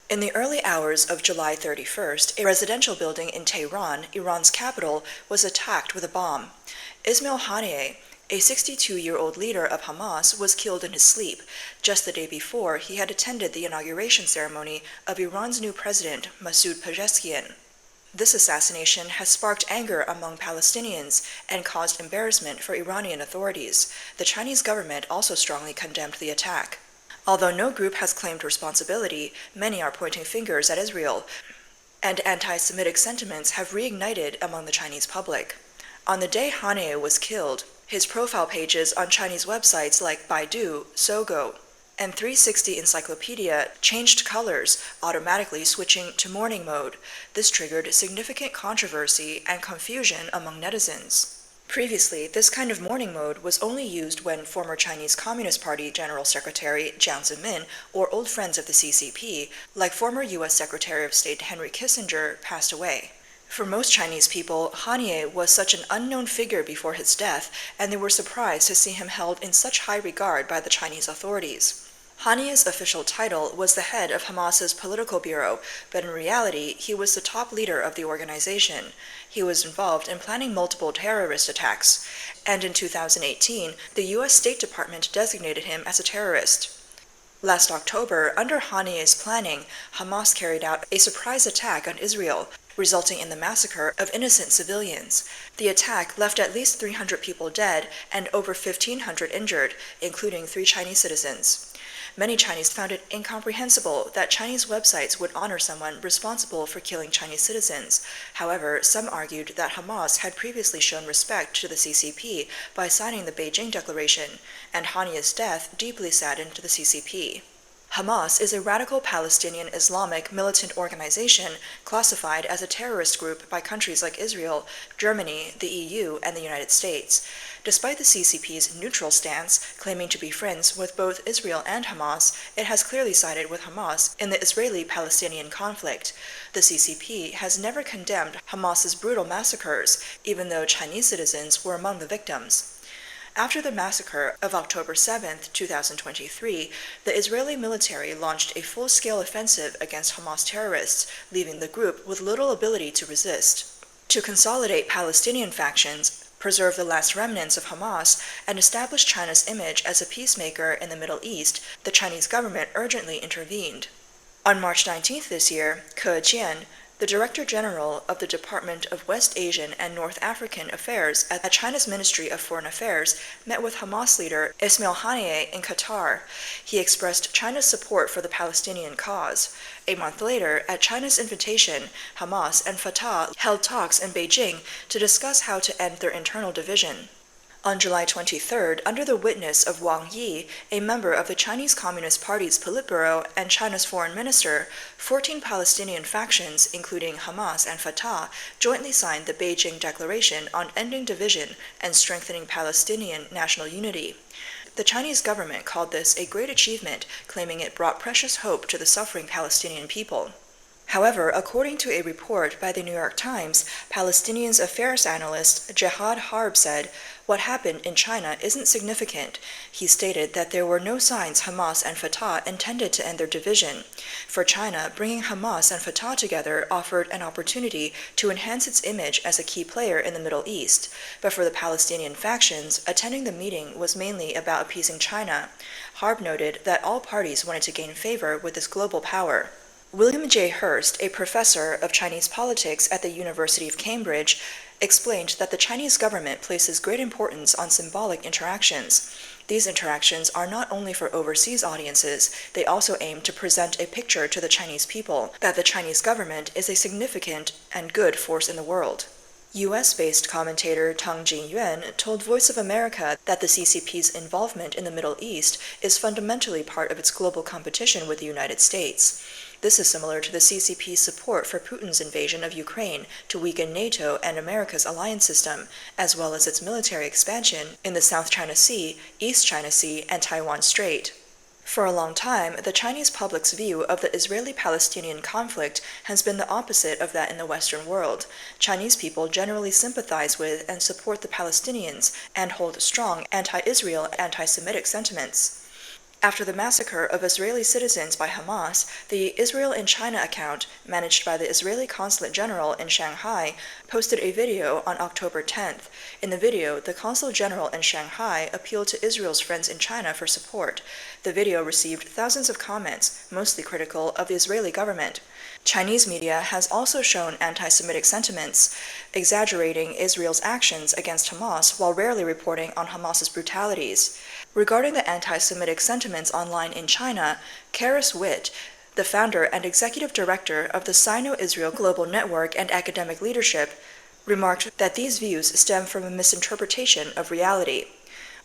In the early hours of July 31st, a residential building in Tehran, Iran's capital, was attacked with a bomb. Ismail Haniyeh, a 62-year-old leader of Hamas, was killed in his sleep. Just the day before, he had attended the inauguration ceremony of Iran's new president, Masoud Pezeshkian. This assassination has sparked anger among Palestinians and caused embarrassment for Iranian authorities. The Chinese government also strongly condemned the attack. Although no group has claimed responsibility, many are pointing fingers at Israel, and anti-Semitic sentiments have reignited among the Chinese public. On the day Haniyeh was killed, his profile pages on Chinese websites like Baidu, Sogo, and 360 Encyclopedia changed colors, automatically switching to mourning mode. This triggered significant controversy and confusion among netizens. Previously, this kind of mourning mode was only used when former Chinese Communist Party General Secretary Jiang Zemin or old friends of the CCP, like former U.S. Secretary of State Henry Kissinger, passed away. For most Chinese people, Haniyeh was such an unknown figure before his death, and they were surprised to see him held in such high regard by the Chinese authorities. Haniyeh's official title was the head of Hamas's political bureau, but in reality, he was the top leader of the organization. He was involved in planning multiple terrorist attacks, and in 2018, the U.S. State Department designated him as a terrorist. Last October, under Haniyeh's planning, Hamas carried out a surprise attack on Israel, resulting in the massacre of innocent civilians. The attack left at least 300 people dead and over 1,500 injured, including 3 Chinese citizens. Many Chinese found it incomprehensible that Chinese websites would honor someone responsible for killing Chinese citizens. However, some argued that Hamas had previously shown respect to the CCP by signing the Beijing Declaration, and Haniyeh's death deeply saddened the CCP. Hamas is a radical Palestinian Islamic militant organization classified as a terrorist group by countries like Israel, Germany, the EU, and the United States. Despite the CCP's neutral stance, claiming to be friends with both Israel and Hamas, it has clearly sided with Hamas in the Israeli-Palestinian conflict. The CCP has never condemned Hamas's brutal massacres, even though Chinese citizens were among the victims. After the massacre of October 7, 2023, the Israeli military launched a full-scale offensive against Hamas terrorists, leaving the group with little ability to resist. To consolidate Palestinian factions, preserve the last remnants of Hamas, and establish China's image as a peacemaker in the Middle East, the Chinese government urgently intervened. On March 19 this year, Ke Jian, the Director General of the Department of West Asian and North African Affairs at China's Ministry of Foreign Affairs, met with Hamas leader Ismail Haniyeh in Qatar. He expressed China's support for the Palestinian cause. A month later, at China's invitation, Hamas and Fatah held talks in Beijing to discuss how to end their internal division. On July 23rd, under the witness of Wang Yi, a member of the Chinese Communist Party's Politburo and China's foreign minister, 14 Palestinian factions, including Hamas and Fatah, jointly signed the Beijing Declaration on Ending Division and Strengthening Palestinian National Unity. The Chinese government called this a great achievement, claiming it brought precious hope to the suffering Palestinian people. However, according to a report by the New York Times, Palestinians affairs analyst Jihad Harb said, "What happened in China isn't significant." He stated that there were no signs Hamas and Fatah intended to end their division. For China, bringing Hamas and Fatah together offered an opportunity to enhance its image as a key player in the Middle East. But for the Palestinian factions, attending the meeting was mainly about appeasing China. Harb noted that all parties wanted to gain favor with this global power. William J. Hurst, a professor of Chinese politics at the University of Cambridge, explained that the Chinese government places great importance on symbolic interactions. These interactions are not only for overseas audiences, they also aim to present a picture to the Chinese people that the Chinese government is a significant and good force in the world. U.S.-based commentator Tang Jingyuan told Voice of America that the CCP's involvement in the Middle East is fundamentally part of its global competition with the United States. This is similar to the CCP's support for Putin's invasion of Ukraine to weaken NATO and America's alliance system, as well as its military expansion in the South China Sea, East China Sea, and Taiwan Strait. For a long time, the Chinese public's view of the Israeli-Palestinian conflict has been the opposite of that in the Western world. Chinese people generally sympathize with and support the Palestinians and hold strong anti-Israel, anti-Semitic sentiments. After the massacre of Israeli citizens by Hamas, the Israel in China account, managed by the Israeli Consulate General in Shanghai, posted a video on October 10th. In the video, the Consul General in Shanghai appealed to Israel's friends in China for support. The video received thousands of comments, mostly critical of the Israeli government. Chinese media has also shown anti-Semitic sentiments, exaggerating Israel's actions against Hamas while rarely reporting on Hamas's brutalities. Regarding the anti-Semitic sentiments online in China, Karis Witt, the founder and executive director of the Sino-Israel Global Network and academic leadership, remarked that these views stem from a misinterpretation of reality.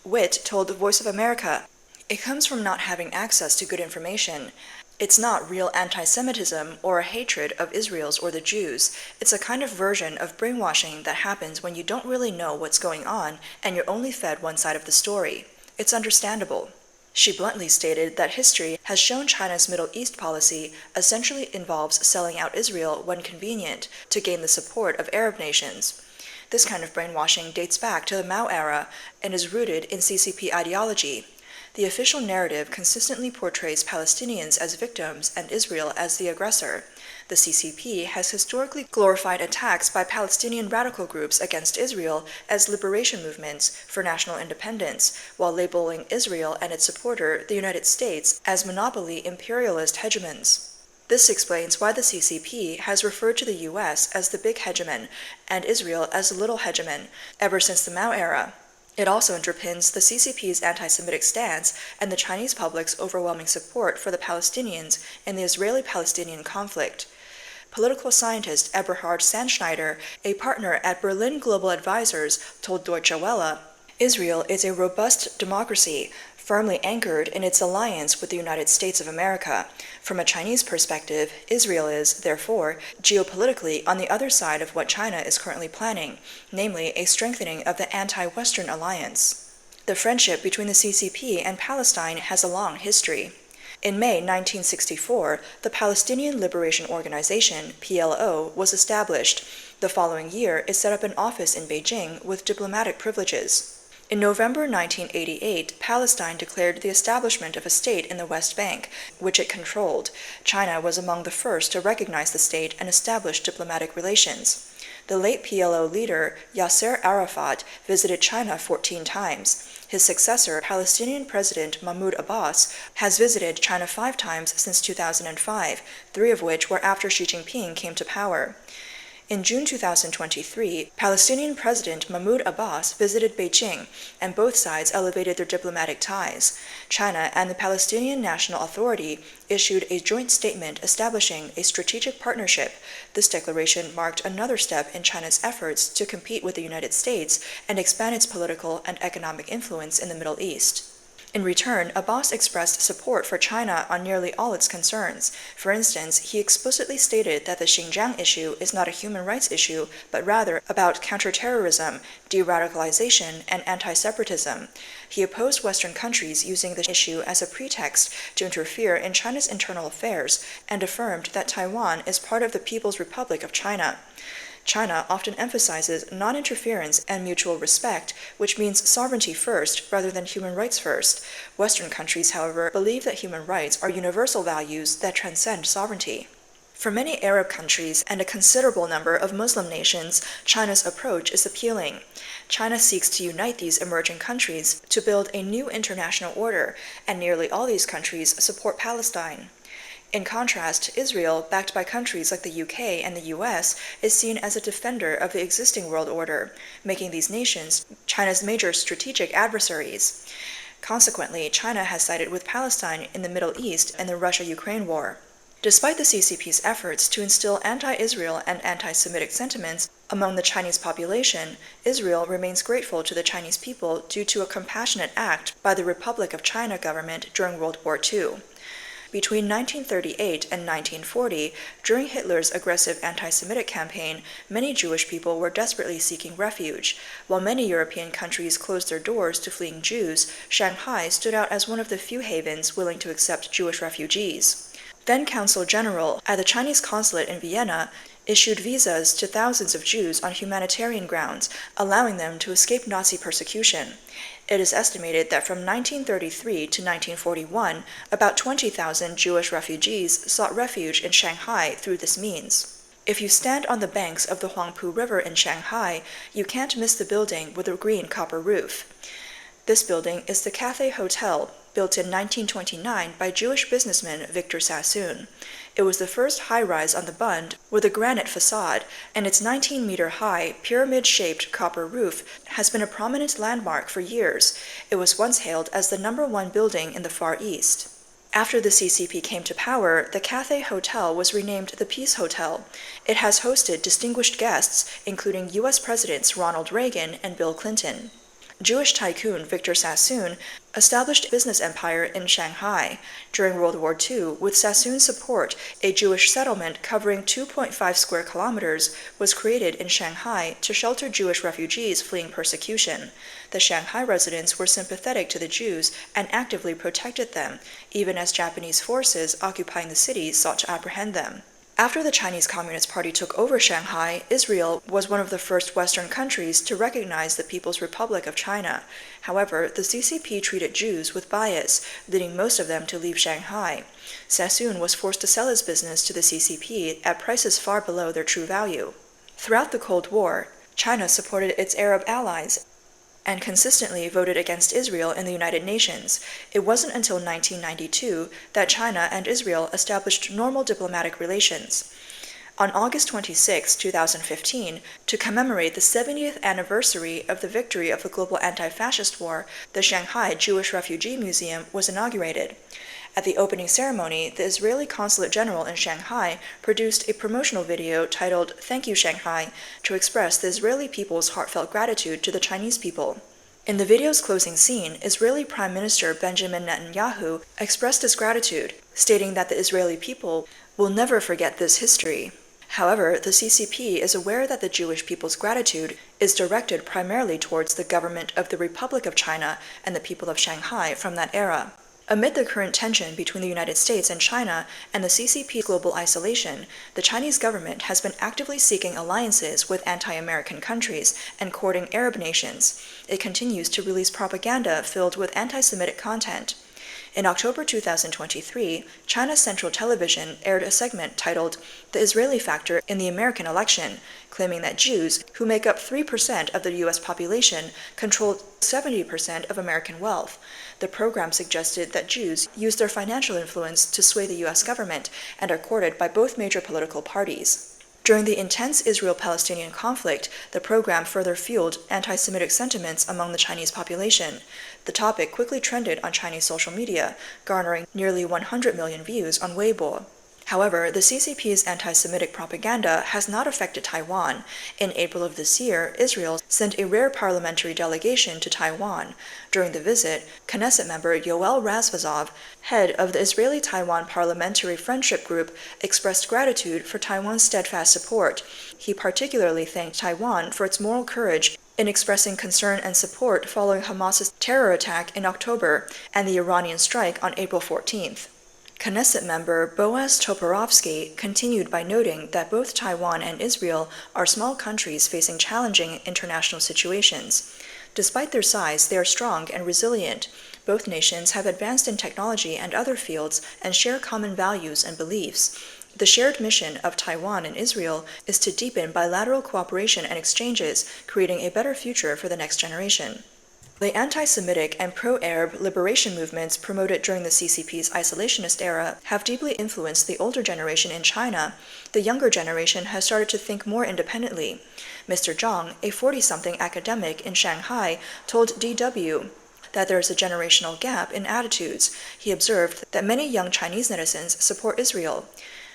Witt told the Voice of America, "It comes from not having access to good information. It's not real anti-Semitism or a hatred of Israel's or the Jews. It's a kind of version of brainwashing that happens when you don't really know what's going on and you're only fed one side of the story. It's understandable." She bluntly stated that history has shown China's Middle East policy essentially involves selling out Israel when convenient to gain the support of Arab nations. This kind of brainwashing dates back to the Mao era and is rooted in CCP ideology. The official narrative consistently portrays Palestinians as victims and Israel as the aggressor. The CCP has historically glorified attacks by Palestinian radical groups against Israel as liberation movements for national independence, while labeling Israel and its supporter, the United States, as monopoly imperialist hegemons. This explains why the CCP has referred to the US as the big hegemon and Israel as the little hegemon ever since the Mao era. It also underpins the CCP's anti-Semitic stance and the Chinese public's overwhelming support for the Palestinians in the Israeli-Palestinian conflict. Political scientist Eberhard Sandschneider, a partner at Berlin Global Advisors, told Deutsche Welle, "Israel is a robust democracy, firmly anchored in its alliance with the United States of America. From a Chinese perspective, Israel is, therefore, geopolitically on the other side of what China is currently planning, namely a strengthening of the anti-Western alliance." The friendship between the CCP and Palestine has a long history. In May 1964, the Palestinian Liberation Organization, PLO, was established. The following year, it set up an office in Beijing with diplomatic privileges. In November 1988, Palestine declared the establishment of a state in the West Bank, which it controlled. China was among the first to recognize the state and establish diplomatic relations. The late PLO leader, Yasser Arafat, visited China 14 times. His successor, Palestinian President Mahmoud Abbas, has visited China 5 times since 2005, 3 of which were after Xi Jinping came to power. In June 2023, Palestinian President Mahmoud Abbas visited Beijing, and both sides elevated their diplomatic ties. China and the Palestinian National Authority issued a joint statement establishing a strategic partnership. This declaration marked another step in China's efforts to compete with the United States and expand its political and economic influence in the Middle East. In return, Abbas expressed support for China on nearly all its concerns. For instance, he explicitly stated that the Xinjiang issue is not a human rights issue, but rather about counterterrorism, de-radicalization, and anti-separatism. He opposed Western countries using the issue as a pretext to interfere in China's internal affairs and affirmed that Taiwan is part of the People's Republic of China. China often emphasizes non-interference and mutual respect, which means sovereignty first rather than human rights first. Western countries, however, believe that human rights are universal values that transcend sovereignty. For many Arab countries and a considerable number of Muslim nations, China's approach is appealing. China seeks to unite these emerging countries to build a new international order, and nearly all these countries support Palestine. In contrast, Israel, backed by countries like the UK and the US, is seen as a defender of the existing world order, making these nations China's major strategic adversaries. Consequently, China has sided with Palestine in the Middle East and the Russia-Ukraine war. Despite the CCP's efforts to instill anti-Israel and anti-Semitic sentiments among the Chinese population, Israel remains grateful to the Chinese people due to a compassionate act by the Republic of China government during World War II. Between 1938 and 1940, during Hitler's aggressive anti-Semitic campaign, many Jewish people were desperately seeking refuge. While many European countries closed their doors to fleeing Jews, Shanghai stood out as one of the few havens willing to accept Jewish refugees. Then Consul General at the Chinese consulate in Vienna issued visas to thousands of Jews on humanitarian grounds, allowing them to escape Nazi persecution. It is estimated that from 1933 to 1941, about 20,000 Jewish refugees sought refuge in Shanghai through this means. If you stand on the banks of the Huangpu River in Shanghai, you can't miss the building with a green copper roof. This building is the Cathay Hotel, built in 1929 by Jewish businessman Victor Sassoon. It was the first high-rise on the Bund with a granite facade, and its 19-meter-high, pyramid-shaped copper roof has been a prominent landmark for years. It was once hailed as the #1 building in the Far East. After the CCP came to power, the Cathay Hotel was renamed the Peace Hotel. It has hosted distinguished guests, including U.S. Presidents Ronald Reagan and Bill Clinton. Jewish tycoon Victor Sassoon established a business empire in Shanghai. During World War II, with Sassoon's support, a Jewish settlement covering 2.5 square kilometers was created in Shanghai to shelter Jewish refugees fleeing persecution. The Shanghai residents were sympathetic to the Jews and actively protected them, even as Japanese forces occupying the city sought to apprehend them. After the Chinese Communist Party took over Shanghai, Israel was one of the first Western countries to recognize the People's Republic of China. However, the CCP treated Jews with bias, leading most of them to leave Shanghai. Sassoon was forced to sell his business to the CCP at prices far below their true value. Throughout the Cold War, China supported its Arab allies and consistently voted against Israel in the United Nations. It wasn't until 1992 that China and Israel established normal diplomatic relations. On August 26, 2015, to commemorate the 70th anniversary of the victory of the global anti-fascist war, the Shanghai Jewish Refugee Museum was inaugurated. At the opening ceremony, the Israeli Consulate General in Shanghai produced a promotional video titled "Thank You, Shanghai," to express the Israeli people's heartfelt gratitude to the Chinese people. In the video's closing scene, Israeli Prime Minister Benjamin Netanyahu expressed his gratitude, stating that the Israeli people will never forget this history. However, the CCP is aware that the Jewish people's gratitude is directed primarily towards the government of the Republic of China and the people of Shanghai from that era. Amid the current tension between the United States and China and the CCP's global isolation, the Chinese government has been actively seeking alliances with anti-American countries and courting Arab nations. It continues to release propaganda filled with anti-Semitic content. In October 2023, China's Central Television aired a segment titled "The Israeli Factor in the American Election," claiming that Jews, who make up 3% of the U.S. population, control 70% of American wealth. The program suggested that Jews use their financial influence to sway the U.S. government and are courted by both major political parties. During the intense Israel-Palestinian conflict, the program further fueled anti-Semitic sentiments among the Chinese population. The topic quickly trended on Chinese social media, garnering nearly 100 million views on Weibo. However, the CCP's anti-Semitic propaganda has not affected Taiwan. In April of this year, Israel sent a rare parliamentary delegation to Taiwan. During the visit, Knesset member Yoel Razvazov, head of the Israeli-Taiwan Parliamentary Friendship Group, expressed gratitude for Taiwan's steadfast support. He particularly thanked Taiwan for its moral courage in expressing concern and support following Hamas's terror attack in October and the Iranian strike on April 14th. Knesset member Boaz Toporovsky continued by noting that both Taiwan and Israel are small countries facing challenging international situations. Despite their size, they are strong and resilient. Both nations have advanced in technology and other fields and share common values and beliefs. The shared mission of Taiwan and Israel is to deepen bilateral cooperation and exchanges, creating a better future for the next generation. The anti-Semitic and pro-Arab liberation movements promoted during the CCP's isolationist era have deeply influenced the older generation in China. The younger generation has started to think more independently. Mr. Zhang, a 40-something academic in Shanghai, told DW that there is a generational gap in attitudes. He observed that many young Chinese netizens support Israel.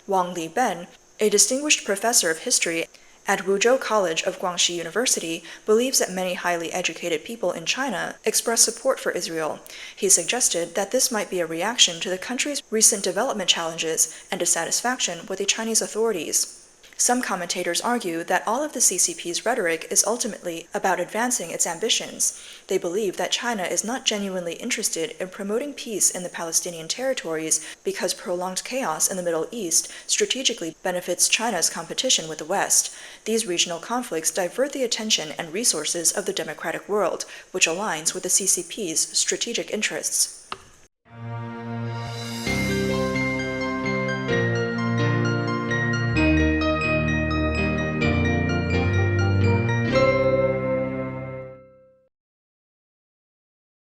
Wang Liben, a distinguished professor of history at Wuzhou College of Guangxi University, believes that many highly educated people in China express support for Israel. He suggested that this might be a reaction to the country's recent development challenges and dissatisfaction with the Chinese authorities. Some commentators argue that all of the CCP's rhetoric is ultimately about advancing its ambitions. They believe that China is not genuinely interested in promoting peace in the Palestinian territories because prolonged chaos in the Middle East strategically benefits China's competition with the West. These regional conflicts divert the attention and resources of the democratic world, which aligns with the CCP's strategic interests.